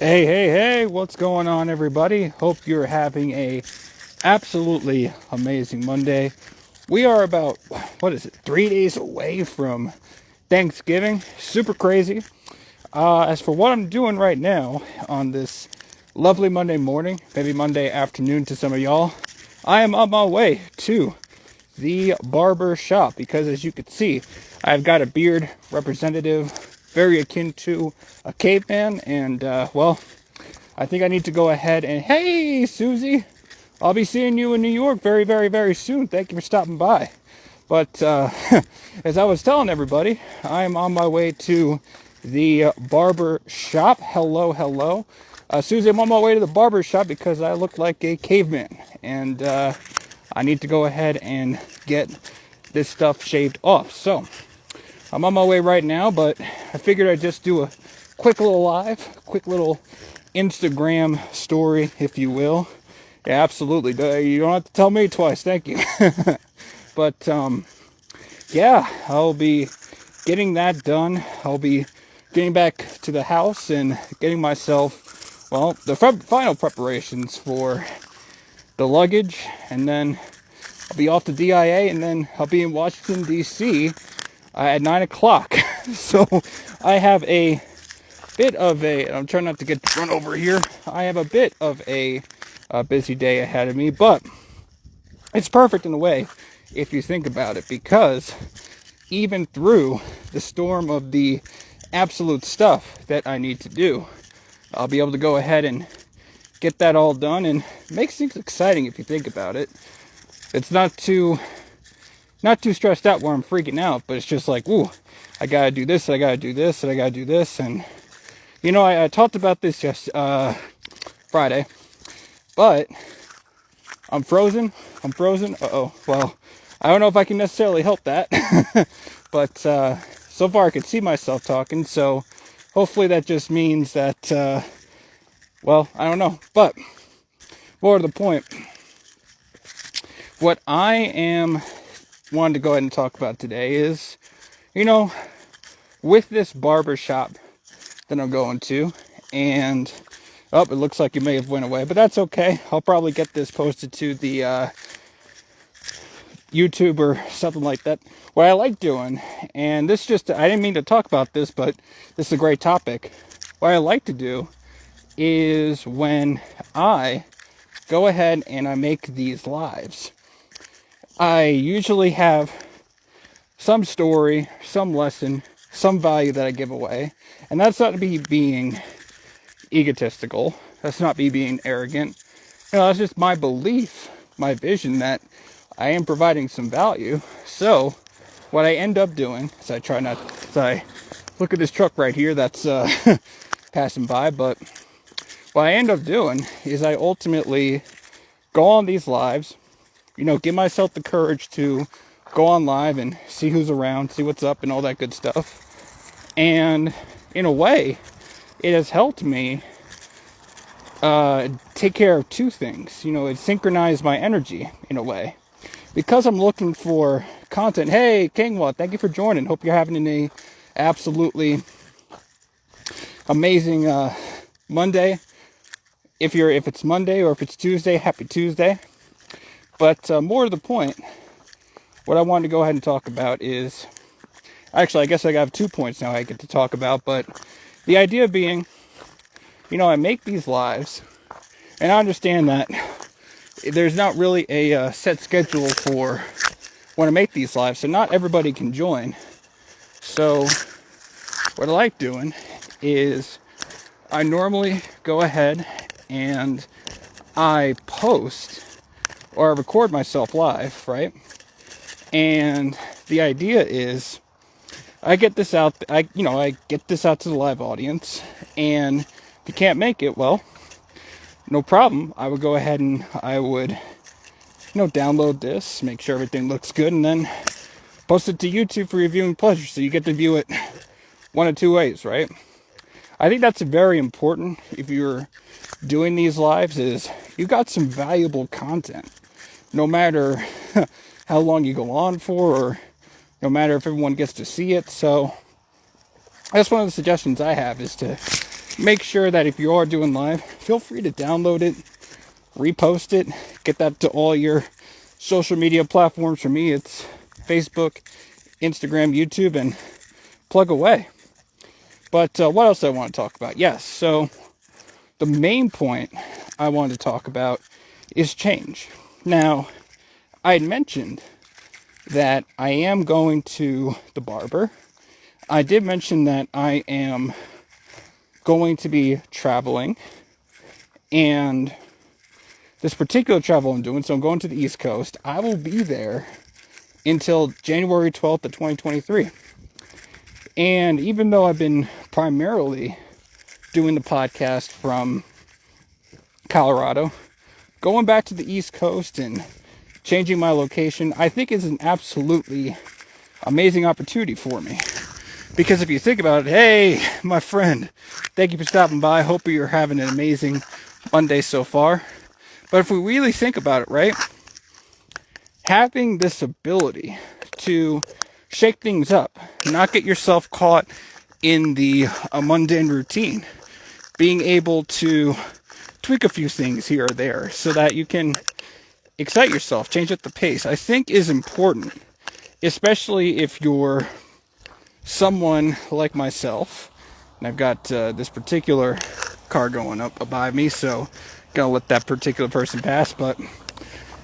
Hey, what's going on, everybody? Hope you're having a absolutely amazing Monday. We are about, 3 days away from Thanksgiving. Super crazy. As for what I'm doing right now on this lovely Monday morning, maybe Monday afternoon to some of y'all, I am on my way to the barber shop because, as you can see, I've got a beard representative, very akin to a caveman, and I think I need to go ahead and, hey, Susie, I'll be seeing you in New York very, very, very soon. Thank you for stopping by. But as I was telling everybody, I am on my way to the barber shop. Hello. Susie, I'm on my way to the barber shop because I look like a caveman. And I need to go ahead and get this stuff shaved off. So I'm on my way right now, but I figured I'd just do a quick little live, quick little Instagram story, if you will. Yeah, absolutely. You don't have to tell me twice. Thank you. But yeah, I'll be getting that done. I'll be getting back to the house and getting myself, the final preparations for the luggage, and then I'll be off to DIA, and then I'll be in Washington, D.C. At 9 o'clock. So I have a bit of I'm trying not to get run over here. I have a bit of a busy day ahead of me, but it's perfect in a way if you think about it, because even through the storm of the absolute stuff that I need to do, I'll be able to go ahead and get that all done, and it makes things exciting if you think about it. It's not too stressed out where I'm freaking out, but it's just like, ooh, I gotta do this, and I gotta do this, and I gotta do this. And I talked about this just Friday, but I'm frozen. Uh-oh. Well, I don't know if I can necessarily help that. But so far I could see myself talking, so hopefully that just means that, I don't know. But more to the point, what I am wanting to go ahead and talk about today is, with this barber shop that I'm going to, and it looks like you may have went away, but that's okay. I'll probably get this posted to the YouTube or something like that. What I like doing, and I didn't mean to talk about this, but this is a great topic. What I like to do is when I go ahead and I make these lives, I usually have some story, some lesson, some value that I give away. And that's not me being egotistical. That's not me being arrogant. That's just my belief, my vision that I am providing some value. So what I end up doing is I look at this truck right here that's passing by, but what I end up doing is I ultimately go on these lives, give myself the courage to go on live and see who's around, see what's up and all that good stuff. And in a way, it has helped me take care of two things. It synchronized my energy in a way. Because I'm looking for content. Hey, Kingwa, thank you for joining. Hope you're having an absolutely amazing Monday. If it's Monday or if it's Tuesday, happy Tuesday. But more to the point, what I wanted to go ahead and talk about is, actually, I guess I have 2 points now I get to talk about, but the idea being, I make these lives, and I understand that there's not really a set schedule for when I make these lives, so not everybody can join. So what I like doing is I normally go ahead and I post or I record myself live, right? And the idea is I get this out, I get this out to the live audience, and if you can't make it, well, no problem. I would go ahead and I would, download this, make sure everything looks good, and then post it to YouTube for your viewing pleasure. So you get to view it one of two ways, right? I think that's very important if you're doing these lives, is you got some valuable content. No matter how long you go on for, or no matter if everyone gets to see it. So that's one of the suggestions I have, is to make sure that if you are doing live, feel free to download it, repost it, get that to all your social media platforms. For me, it's Facebook, Instagram, YouTube, and plug away. But what else do I want to talk about? Yes, so the main point I wanted to talk about is change. Now, I had mentioned that I am going to the barber. I did mention that I am going to be traveling, and this particular travel I'm doing, so I'm going to the East Coast. I will be there until January 12th of 2023. And even though I've been primarily doing the podcast from Colorado, going back to the East Coast and changing my location, I think is an absolutely amazing opportunity for me. Because if you think about it, hey, my friend, thank you for stopping by. Hope you're having an amazing Monday so far. But if we really think about it, right, having this ability to shake things up, not get yourself caught in the mundane routine, being able to tweak a few things here or there so that you can excite yourself, change up the pace, I think is important, especially if you're someone like myself. And I've got this particular car going up by me, so gonna let that particular person pass. But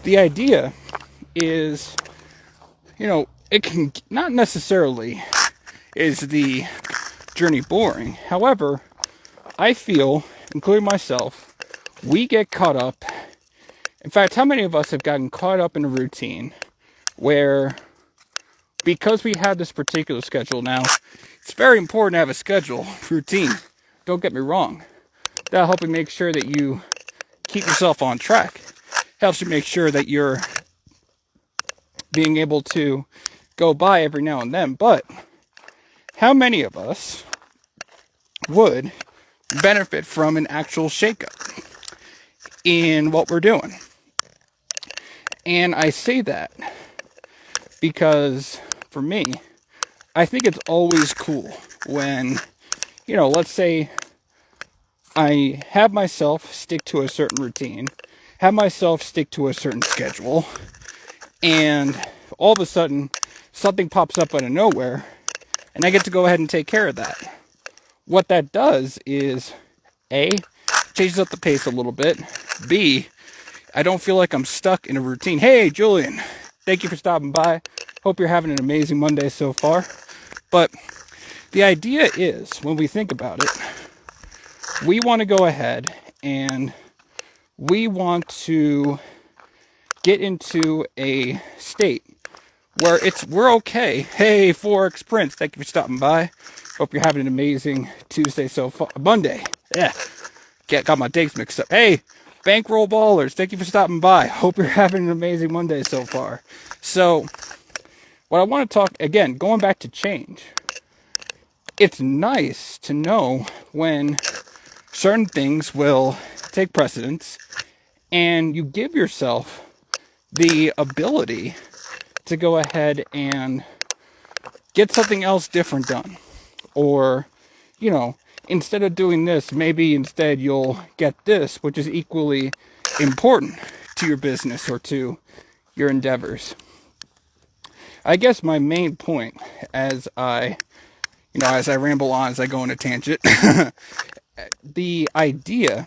the idea is, it can not necessarily is the journey boring. However, I feel, including myself, we get caught up. In fact, how many of us have gotten caught up in a routine where, because we have this particular schedule now, it's very important to have a schedule, routine. Don't get me wrong. That'll help you make sure that you keep yourself on track. Helps you make sure that you're being able to go by every now and then. But how many of us would benefit from an actual shakeup in what we're doing? And I say that because for me, I think it's always cool when, let's say I have myself stick to a certain routine, have myself stick to a certain schedule, and all of a sudden something pops up out of nowhere and I get to go ahead and take care of that. What that does is, A, changes up the pace a little bit. B, I don't feel like I'm stuck in a routine. Hey, Julian, thank you for stopping by. Hope you're having an amazing Monday so far. But the idea is, when we think about it, we want to go ahead and we want to get into a state where we're okay. Hey, Forex Prince, thank you for stopping by. Hope you're having an amazing Tuesday so far. Monday. Yeah. Got my dates mixed up. Hey, Bankroll Ballers, thank you for stopping by. Hope you're having an amazing Monday so far. So, what I want to talk, again, going back to change, it's nice to know when certain things will take precedence and you give yourself the ability to go ahead and get something else different done. Or, instead of doing this, maybe instead you'll get this, which is equally important to your business or to your endeavors. I guess my main point as I ramble on, as I go on a tangent, the idea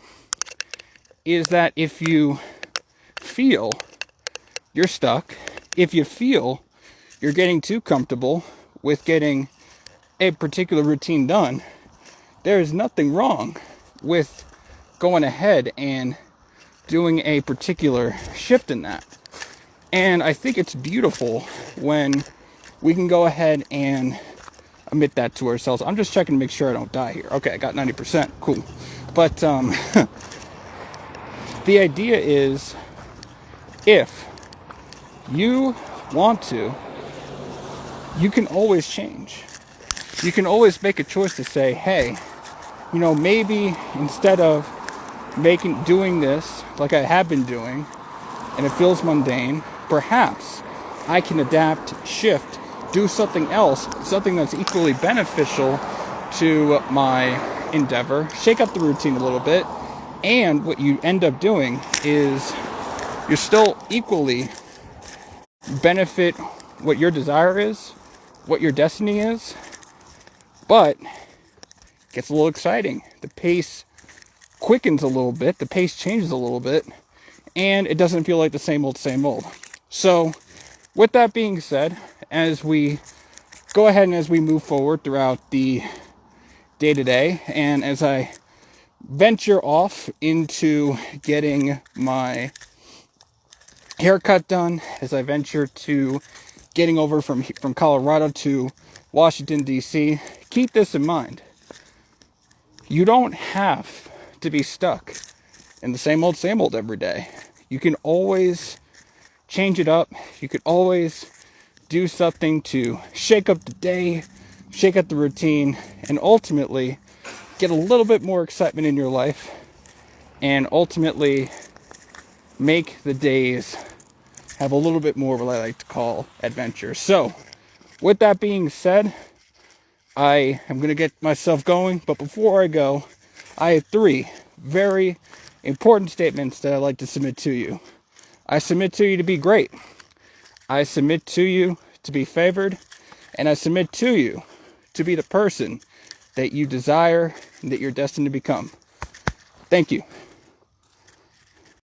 is that if you feel you're stuck, if you feel you're getting too comfortable with getting a particular routine done, there is nothing wrong with going ahead and doing a particular shift in that. And I think it's beautiful when we can go ahead and admit that to ourselves. I'm just checking to make sure I don't die here. Okay, I got 90%. Cool. But the idea is, if you want to, you can always change. You can always make a choice to say, hey, maybe instead of doing this like I have been doing, and it feels mundane, perhaps I can adapt, shift, do something else, something that's equally beneficial to my endeavor, shake up the routine a little bit, and what you end up doing is you're still equally benefit what your desire is, what your destiny is, but it gets a little exciting. The pace quickens a little bit, the pace changes a little bit, and it doesn't feel like the same old, same old. So, with that being said, as we go ahead and as we move forward throughout the day-to-day, and as I venture off into getting my haircut done, as I venture to getting over from Colorado to Washington, D.C., keep this in mind. You don't have to be stuck in the same old every day. You can always change it up. You could always do something to shake up the day, shake up the routine, and ultimately get a little bit more excitement in your life, and ultimately make the days have a little bit more of what I like to call adventure. So, with that being said, I am going to get myself going, but before I go, I have 3 very important statements that I'd like to submit to you. I submit to you to be great. I submit to you to be favored. And I submit to you to be the person that you desire and that you're destined to become. Thank you.